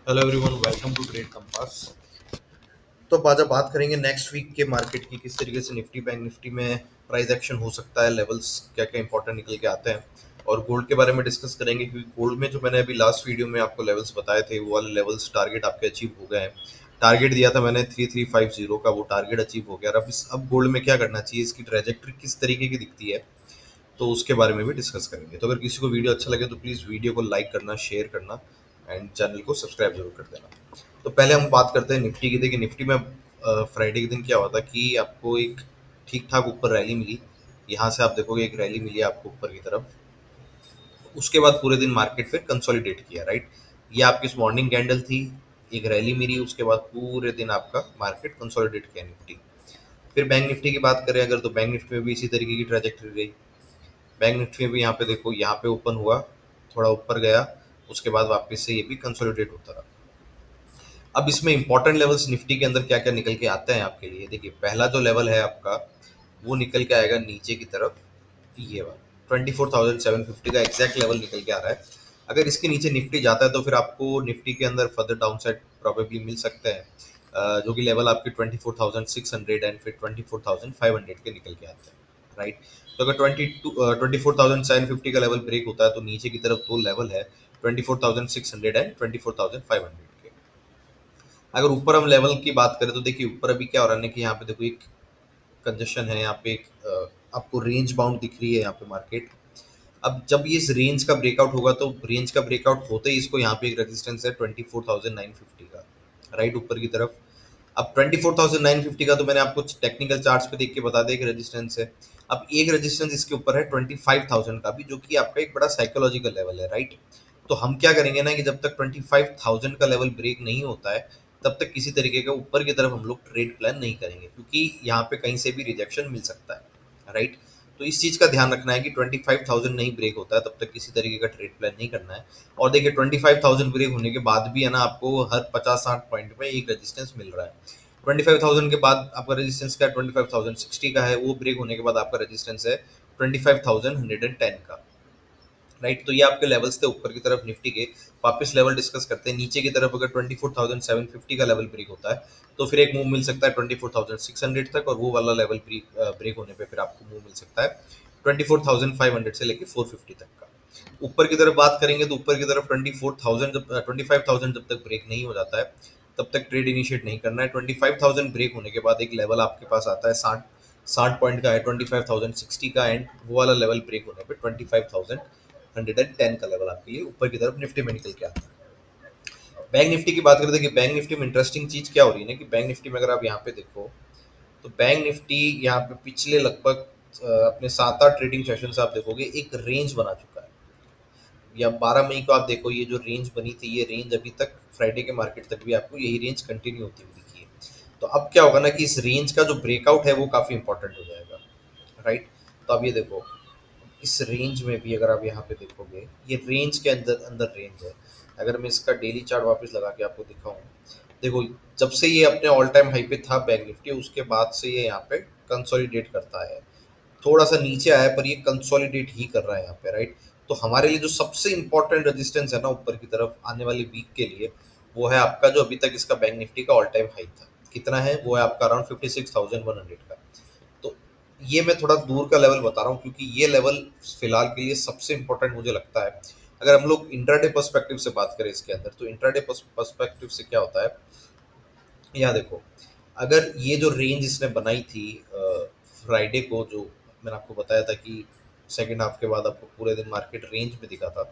Hello everyone, welcome to Trade Compass. तो आज आप बात करेंगे नेक्स्ट वीक के मार्केट की, किस तरीके से निफ्टी बैंक निफ्टी में प्राइस एक्शन हो सकता है, लेवल्स क्या क्या इंपॉर्टेंट निकल के आते हैं। और गोल्ड के बारे में डिस्कस करेंगे, क्योंकि गोल्ड में जो मैंने अभी लास्ट वीडियो में आपको लेवल्स बताए थे, वो वाले लेवल्स टारगेट आपके अचीव हो गए हैं। टारगेट दिया था मैंने 3350 का, वो टारगेट अचीव हो गया। और अब गोल्ड में क्या करना चाहिए, इसकी ट्रेजेक्ट्री किस तरीके की दिखती है, तो उसके बारे में भी डिस्कस करेंगे। तो अगर किसी को वीडियो अच्छा लगे तो प्लीज़ वीडियो को लाइक करना, शेयर करना एंड चैनल को सब्सक्राइब जरूर कर देना। तो पहले हम बात करते हैं निफ्टी की। देखिए निफ्टी में फ्राइडे के दिन क्या हुआ था कि आपको एक ठीक ठाक ऊपर रैली मिली। यहाँ से आप देखोगे एक रैली मिली आपको ऊपर की तरफ। उसके बाद पूरे दिन मार्केट फिर कंसोलिडेट किया, राइट। ये आपकी मॉर्निंग कैंडल थी, एक रैली मिली, उसके बाद पूरे दिन आपका मार्केट कंसोलिडेट किया निफ्टी। फिर बैंक निफ्टी की बात करें अगर, तो बैंक निफ्टी में भी इसी तरीके की ट्रैजेक्टरी रही। बैंक निफ्टी में भी यहाँ पे देखो, यहाँ पे ओपन हुआ, थोड़ा ऊपर गया, उसके बाद वापस से ये भी कंसोलिडेट होता रहा। अब इसमें इंपॉर्टेंट लेवल्स निफ्टी के अंदर क्या क्या निकल के आते हैं आपके लिए, देखिए पहला जो लेवल है आपका, वो निकल के आएगा नीचे की तरफ। ये वाला 24,750 का एग्जैक्ट लेवल निकल के आ रहा है। अगर इसके नीचे निफ्टी जाता है तो फिर आपको निफ्टी के अंदर फर्दर डाउन साइड प्रॉबेबली मिल सकते हैं, जो कि लेवल आपके 24,600 एंड फिर 24,500 के निकल के आते हैं, राइट। तो अगर 24,750 का लेवल ब्रेक होता है तो नीचे की तरफ दो लेवल है, 24,600 एंड 24,500 के। अगर ऊपर हम लेवल की बात करें तो देखिए ऊपर अभी क्या हो रहा है कि यहाँ पे देखो एक कंजेशन है, यहाँ पे एक आपको रेंज बाउंड दिख रही है यहाँ पे मार्केट। अब जब ये इस रेंज का ब्रेकआउट होगा तो रेंज का ब्रेकआउट होते ही इसको यहाँ पे एक रेजिस्टेंस है 24,950 का, राइट, ऊपर की तरफ। अब 24,950 का तो मैंने आपको टेक्निकल चार्ट्स पे देख के बता दिया कि रेजिस्टेंस है। अब एक रेजिस्टेंस इसके ऊपर है 25,000 का भी, जो कि आपका एक बड़ा साइकोलॉजिकल लेवल है, राइट। तो हम क्या करेंगे ना कि जब तक 25,000 का लेवल ब्रेक नहीं होता है, तब तक किसी तरीके का ऊपर की तरफ हम लोग ट्रेड प्लान नहीं करेंगे, क्योंकि यहाँ पे कहीं से भी रिजेक्शन मिल सकता है, राइट। तो इस चीज़ का ध्यान रखना है कि 25,000 नहीं ब्रेक होता है तब तक किसी तरीके का ट्रेड प्लान नहीं करना है। और देखिए 25,000 ब्रेक होने के बाद भी है ना, आपको हर 50-60 पॉइंट में एक रेजिस्टेंस मिल रहा है। 25,000 के बाद आपका रेजिस्टेंस क्या है, 25,060 का है, वो ब्रेक होने के बाद आपका रेजिस्टेंस है 25,110 का, राइट। तो ये आपके लेवल्स थे ऊपर की तरफ निफ्टी के। वापस लेवल डिस्कस करते हैं नीचे की तरफ। अगर 24,750 का लेवल ब्रेक होता है तो फिर एक मूव मिल सकता है 24,600 तक, और वो वाला लेवल ब्रेक होने पे फिर आपको मूव मिल सकता है 24,500 से लेके 450 तक का। ऊपर की तरफ बात करेंगे तो ऊपर की तरफ 24,000 जब 25,000 जब तक ब्रेक नहीं हो जाता है तब तक ट्रेड इनिशिएट नहीं करना है। 25,000 ब्रेक होने के बाद एक लेवल आपके पास आता है 60 पॉइंट का है, 25,060 का, एंड वो वाला लेवल ब्रेक होने पे 25,110 का लेवल आपके लिए ऊपर की तरफ निफ्टी में निकल के आता है। बैंक निफ्टी की बात करें, देखिए बैंक निफ्टी में इंटरेस्टिंग चीज क्या हो रही है ना कि बैंक निफ्टी में अगर आप यहाँ पे देखो तो बैंक निफ्टी यहाँ पे पिछले लगभग अपने 7-8 ट्रेडिंग सेशन से आप देखोगे एक रेंज बना चुका है। या 12 मई को आप देखो, ये जो रेंज बनी थी, ये रेंज अभी तक फ्राइडे के मार्केट तक भी आपको यही रेंज कंटिन्यू होती हुई दिखी है। तो अब क्या होगा ना कि इस रेंज का जो ब्रेकआउट है वो काफी इंपॉर्टेंट हो जाएगा, राइट। तो अब ये देखो, इस रेंज में भी अगर आप यहाँ पे देखोगे, ये रेंज के अंदर अंदर रेंज है। अगर मैं इसका डेली चार्ट वापस लगा के आपको दिखाऊं, देखो जब से ये अपने ऑल टाइम हाई पे था बैंक निफ्टी, उसके बाद से ये यहाँ पे कंसोलिडेट करता है। थोड़ा सा नीचे आया पर ये कंसोलिडेट ही कर रहा है यहाँ पे, राइट। तो हमारे लिए जो सबसे इंपॉर्टेंट रेजिस्टेंस है ना ऊपर की तरफ आने वाली वीक के लिए, वो है आपका जो अभी तक इसका बैंक निफ्टी का ऑल टाइम हाई था, कितना है, वो है आपका अराउंड 56,100 का। तो ये मैं थोड़ा दूर का लेवल बता रहा हूँ क्योंकि ये लेवल फिलहाल के लिए सबसे इंपॉर्टेंट मुझे लगता है। अगर हम लोग इंट्राडे पर्सपेक्टिव से बात करें इसके अंदर, तो इंट्राडे पर्सपेक्टिव से क्या होता है, यहाँ देखो, अगर ये जो रेंज इसने बनाई थी फ्राइडे को, जो मैंने आपको बताया था कि सेकेंड हाफ के बाद आपको पूरे दिन मार्केट रेंज में दिखा था,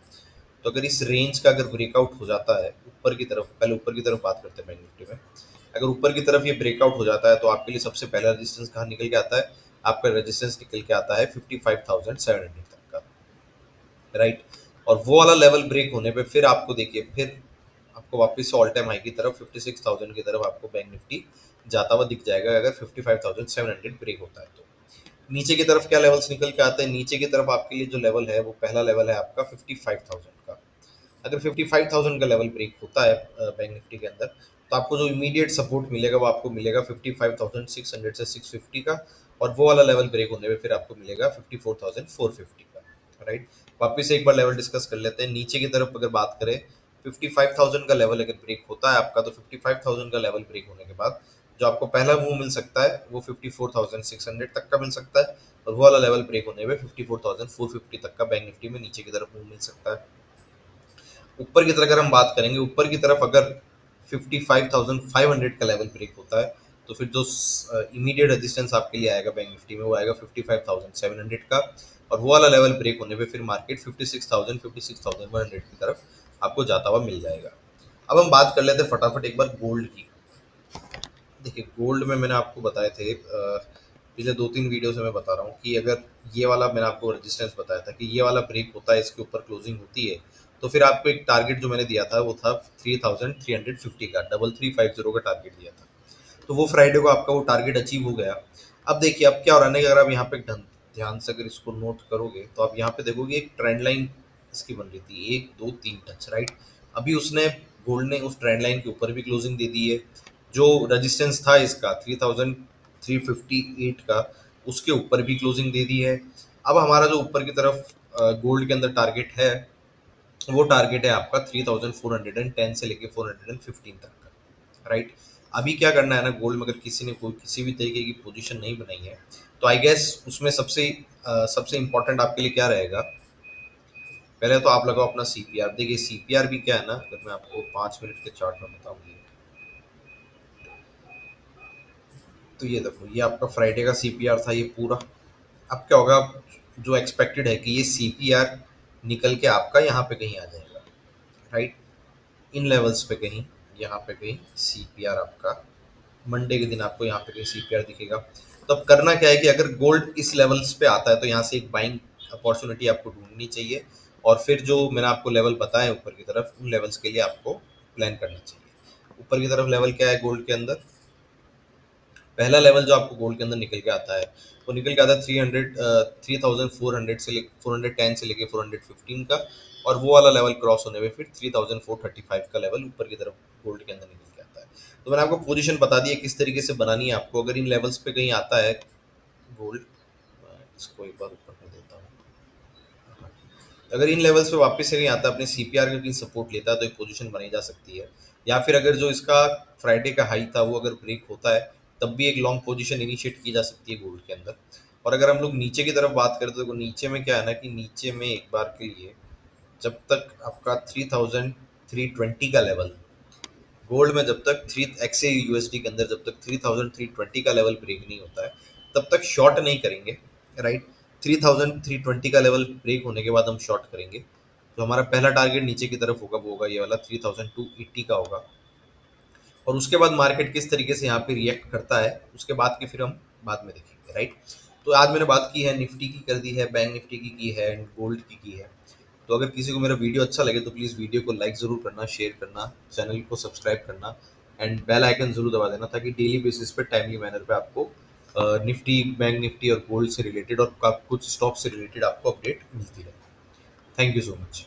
तो अगर इस रेंज का अगर ब्रेकआउट हो जाता है ऊपर की तरफ, पहले ऊपर की तरफ बात करते हैं बैंक निफ्टी में, अगर ऊपर की तरफ ये ब्रेकआउट हो जाता है तो आपके लिए सबसे पहला रेजिस्टेंस कहाँ निकल के आता है, आपका रेजिस्टेंस निकल के आता है 55,700 तक का, राइट। और वो वाला लेवल ब्रेक होने पे फिर आपको देखिए, फिर आपको वापस से ऑल टाइम हाई की तरफ 56,000 की तरफ आपको बैंक निफ्टी जाता हुआ दिख जाएगा, अगर 55,700 ब्रेक होता है तो। नीचे की तरफ क्या लेवल्स निकल के आते हैं, नीचे की तरफ आपके लिए जो लेवल है वो पहला लेवल है आपका 55,000 का। अगर 55,000 का लेवल ब्रेक होता है बैंक निफ्टी के अंदर, तो आपको जो इमीडिएट सपोर्ट मिलेगा वो आपको मिलेगा 55,600 से 650 का, और वो वाला लेवल ब्रेक होने पे फिर आपको मिलेगा 54,450 का, राइट। वापिस एक बार लेवल डिस्कस कर लेते हैं। नीचे की तरफ अगर बात करें 55,000 का लेवल अगर ब्रेक होता है आपका, तो 55,000 का लेवल ब्रेक होने के बाद जो आपको पहला मूव मिल सकता है वो 54,600 तक का मिल सकता है, और वो वाला लेवल ब्रेक होने पे 54,450 तक का बैंक निफ्टी में नीचे की तरफ मूव मिल सकता है। ऊपर की तरफ अगर हम बात करेंगे, ऊपर की तरफ अगर 55,500 का लेवल ब्रेक होता है, तो फिर जो इमीडिएट रेजिस्टेंस आपके लिए आएगा बैंक निफ्टी में वो आएगा 55,700 का, और वो वाला लेवल ब्रेक होने पे फिर मार्केट 56,000 56,100 की तरफ आपको जाता हुआ मिल जाएगा। अब हम बात कर लेते हैं फटाफट एक बार गोल्ड की। देखिए गोल्ड में मैंने आपको बताए थे पिछले 2-3 वीडियो से मैं बता रहा हूँ कि अगर ये वाला मैंने आपको रेजिस्टेंस बताया था कि ये वाला ब्रेक होता है, इसके ऊपर क्लोजिंग होती है, तो फिर आपको एक टारगेट जो मैंने दिया था वो था 3,350 का, 3350 का टारगेट दिया था। तो वो फ्राइडे को आपका वो टारगेट अचीव हो गया। अब देखिए अब क्या हो रहा है ना कि अगर आप यहाँ पे ध्यान से अगर इसको नोट करोगे तो आप यहाँ पे देखोगे एक ट्रेंड लाइन इसकी बन रही थी, 1 2 3 टच, राइट। अभी उसने गोल्ड ने उस ट्रेंड लाइन के ऊपर भी क्लोजिंग दे दी है। जो रेजिस्टेंस था इसका 3,358 का, उसके ऊपर भी क्लोजिंग दे दी है। अब हमारा जो ऊपर की तरफ गोल्ड के अंदर टारगेट है, वो टारगेट है आपका 3,410 से लेके 415 तक का, राइट। अभी क्या करना है ना, गोल्ड में अगर किसी ने कोई किसी भी तरीके की पोजीशन नहीं बनाई है, तो आई गेस उसमें सबसे इम्पोर्टेंट आपके लिए क्या रहेगा। पहले तो आप लगाओ अपना सीपीआर। देखिए सीपीआर भी क्या है ना, अगर मैं आपको 5 मिनट के चार्ट में बताऊंगी, तो ये देखो ये आपका फ्राइडे का सीपीआर था ये पूरा। अब क्या होगा, जो एक्सपेक्टेड है कि ये सीपीआर निकल के आपका यहाँ पे कहीं आ जाएगा, राइट। इन लेवल्स पे कहीं, यहाँ पे कहीं सीपीआर आपका मंडे के दिन आपको यहाँ पे कहीं सीपीआर दिखेगा। तो अब करना क्या है कि अगर गोल्ड इस लेवल्स पे आता है तो यहाँ से एक बाइंग अपॉर्चुनिटी आपको ढूंढनी चाहिए, और फिर जो मैंने आपको लेवल बताए ऊपर की तरफ, उन लेवल्स के लिए आपको प्लान करना चाहिए। ऊपर की तरफ लेवल क्या है गोल्ड के अंदर, पहला लेवल जो आपको गोल्ड के अंदर निकल के आता है वो निकल के आता है 3,400 से 410 से लेके 415 का, और वो वाला लेवल क्रॉस होने में फिर 3,435 का लेवल ऊपर की तरफ गोल्ड के अंदर निकल के आता है। तो मैंने आपको पोजीशन बता दी है किस तरीके से बनानी है आपको। अगर इन लेवल्स पे कहीं आता है गोल्ड, इसको एक बार ऊपर कर देता हूँ। अगर इन लेवल्स पे वापस से कहीं आता है, अपने सीपीआर का कहीं सपोर्ट लेता है, तो एक पोजीशन बनाई जा सकती है। या फिर अगर जो इसका फ्राइडे का हाई था वो अगर ब्रेक होता है, तब भी एक लॉन्ग पोजीशन इनिशिएट की जा सकती है गोल्ड के अंदर। और अगर हम लोग नीचे की तरफ बात करें तो देखो नीचे में क्या है ना कि नीचे में एक बार के लिए जब तक आपका 3,320 का लेवल, गोल्ड में जब तक थ्री एक्से यूएसडी के अंदर जब तक 3,320 का लेवल ब्रेक नहीं होता है, तब तक शॉर्ट नहीं करेंगे, राइट। 3,320 का लेवल ब्रेक होने के बाद हम शॉर्ट करेंगे। तो हमारा पहला टारगेट नीचे की तरफ होगा, वो होगा ये वाला 3,280 का होगा। और उसके बाद मार्केट किस तरीके से यहाँ पे रिएक्ट करता है उसके बाद की फिर हम बाद में देखेंगे, राइट। तो आज मैंने बात की है निफ्टी की, कर दी है बैंक निफ्टी की है, एंड गोल्ड की है। तो अगर किसी को मेरा वीडियो अच्छा लगे तो प्लीज़ वीडियो को लाइक ज़रूर करना, शेयर करना, चैनल को सब्सक्राइब करना, एंड बेल आइकन ज़रूर दबा देना, ताकि डेली बेसिस पे टाइमली मैनर पे आपको निफ्टी, बैंक निफ्टी और गोल्ड से रिलेटेड और कुछ स्टॉक से रिलेटेड आपको अपडेट मिलती रहे। Thank you so much.